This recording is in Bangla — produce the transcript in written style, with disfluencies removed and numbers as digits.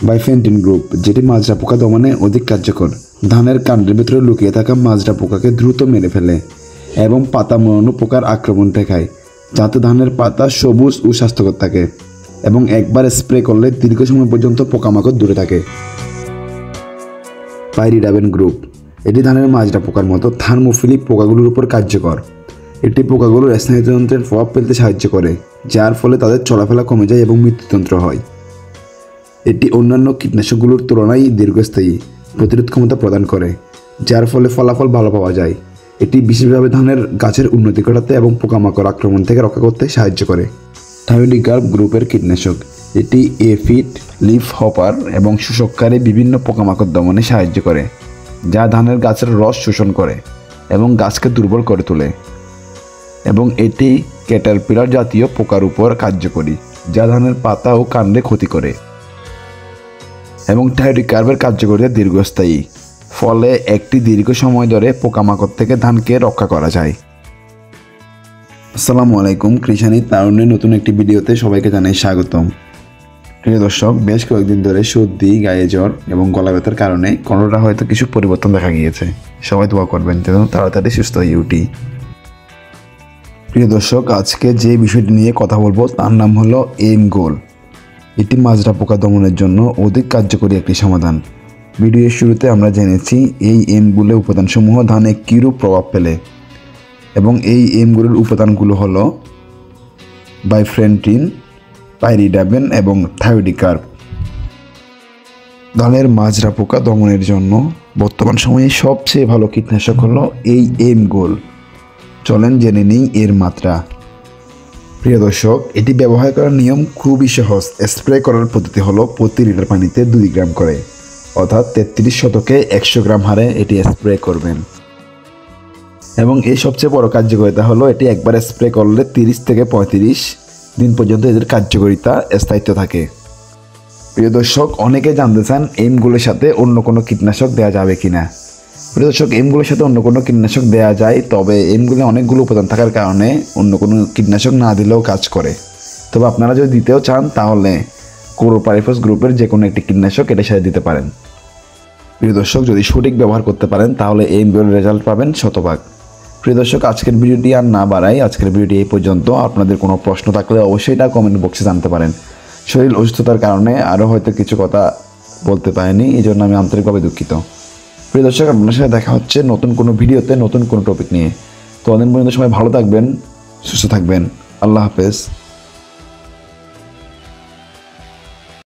বাইফেন্টিন গ্রুপ, যেটি মাজরা পোকা দমনে অধিক কার্যকর। ধানের কাণ্ডের ভিতরে লুকিয়ে থাকা মাজরা পোকাকে দ্রুত মেরে ফেলে এবং পাতা মোড়ানো পোকার আক্রমণ ঠেকায়, যাতে ধানের পাতা সবুজ ও স্বাস্থ্যকর থাকে এবং একবার স্প্রে করলে দীর্ঘ সময় পর্যন্ত পোকামাকড় দূরে থাকে। পাইরিডাবেন গ্রুপ, এটি ধানের মাজরা পোকার মতো থার্মোফিলিক পোকাগুলোর উপর কার্যকর। এটি পোকাগুলোর স্নায়ুতন্ত্রের প্রভাব ফেলতে সাহায্য করে, যার ফলে তাদের চলাফেরা কমে যায় এবং মৃত্যুতন্ত্র হয়। এটি অন্যান্য কীটনাশকগুলোর তুলনায় দীর্ঘস্থায়ী প্রতিরোধ ক্ষমতা প্রদান করে, যার ফলে ফলাফল ভালো পাওয়া যায়। এটি বিশেষভাবে ধানের গাছের উন্নতি ঘটাতে এবং পোকামাকড় আক্রমণ থেকে রক্ষা করতে সাহায্য করে। থায়োডিকার্ব গ্রুপের কীটনাশক, এটি এফিড, লিফ হপার এবং শোষককারী বিভিন্ন পোকামাকড় দমনে সাহায্য করে, যা ধানের গাছের রস শোষণ করে এবং গাছকে দুর্বল করে তোলে। এবং এটি ক্যাটারপিলার জাতীয় পোকার উপর কার্যকরী, যা ধানের পাতা ও কাণ্ডে ক্ষতি করে। এবং থায়োডিকার্বের কার্যকারিতা দীর্ঘস্থায়ী, ফলে একটি দীর্ঘ সময় ধরে পোকামাকড় থেকে ধানকে রক্ষা করা যায়। আসসালামু আলাইকুম, কৃষানি তারুণ্যের নতুন একটি ভিডিওতে সবাইকে জানাই স্বাগতম। প্রিয় দর্শক, বেশ কয়েকদিন ধরে সর্দি, গায়ে জ্বর এবং গলা ব্যথার কারণে কোনোটা হয়তো কিছু পরিবর্তন দেখা গিয়েছে। সবাই দোয়া করবেন যেন তাড়াতাড়ি সুস্থ হয়ে উঠি। প্রিয় দর্শক, আজকে যে বিষয়টি নিয়ে কথা বলবো তার নাম হলো এম গোল। এটি মাজরা পোকা দমনের জন্য অধিক কার্যকরী একটি সমাধান। ভিডিওর শুরুতে আমরা জেনেছি এই এমগুলোর উপাদানসমূহ ধানে কীরূপ প্রভাব ফেলে, এবং এই এমগুলোর উপাদানগুলো হলো বাইফেন্টিন, পাইরিডাবেন এবং থায়োডিকার্ব। ধানের মাজরা পোকা দমনের জন্য বর্তমান সময়ে সবচেয়ে ভালো কীটনাশক হলো এই এম গোল। চলেন জেনে নিই এর মাত্রা। প্রিয় দর্শক, এটি ব্যবহার করার নিয়ম খুবই সহজ। স্প্রে করার পদ্ধতি হলো প্রতি লিটার পানিতে 2 গ্রাম করে, অর্থাৎ 33 শতকে 100 গ্রাম হারে এটি স্প্রে করবেন। এবং এই সবচেয়ে বড় কার্যকারিতা হলো এটি একবার স্প্রে করলে 30 থেকে 35 দিন পর্যন্ত এদের কার্যকারিতা স্থায়িত্ব থাকে। প্রিয় দর্শক, অনেকে জানতে চান এমগুলোর সাথে অন্য কোনো কীটনাশক দেওয়া যাবে কিনা। প্রিয় দর্শক, এমগুলোর সাথে অন্য কোনো কীটনাশক দেওয়া যায়, তবে এমগুলো অনেকগুলো উপাদান থাকার কারণে অন্য কোনো কীটনাশক না দিলেও কাজ করে। তবে আপনারা যদি দিতেও চান তাহলে ক্লোরোপাইরিফাস গ্রুপের যে কোনো একটি কীটনাশক এটার সাথে দিতে পারেন। প্রিয় দর্শক, যদি সঠিক ব্যবহার করতে পারেন তাহলে এমগুলোর রেজাল্ট পাবেন শতভাগ। প্রিয় দর্শক, আজকের ভিডিওটি আর না বাড়াই, আজকের ভিডিওটি এই পর্যন্ত। আপনাদের কোনো প্রশ্ন থাকলে অবশ্যই এটা কমেন্ট বক্সে জানতে পারেন। শরীর অসুস্থতার কারণে আরও হয়তো কিছু কথা বলতে পারিনি, এই জন্য আমি আন্তরিকভাবে দুঃখিত। প্রিয় দর্শক, আপনার সাথে দেখা হচ্ছে নতুন কোনো ভিডিওতে নতুন কোনো টপিক নিয়ে। তো অনেক পর্যন্ত সবাই ভালো থাকবেন, সুস্থ থাকবেন। আল্লাহ হাফেজ।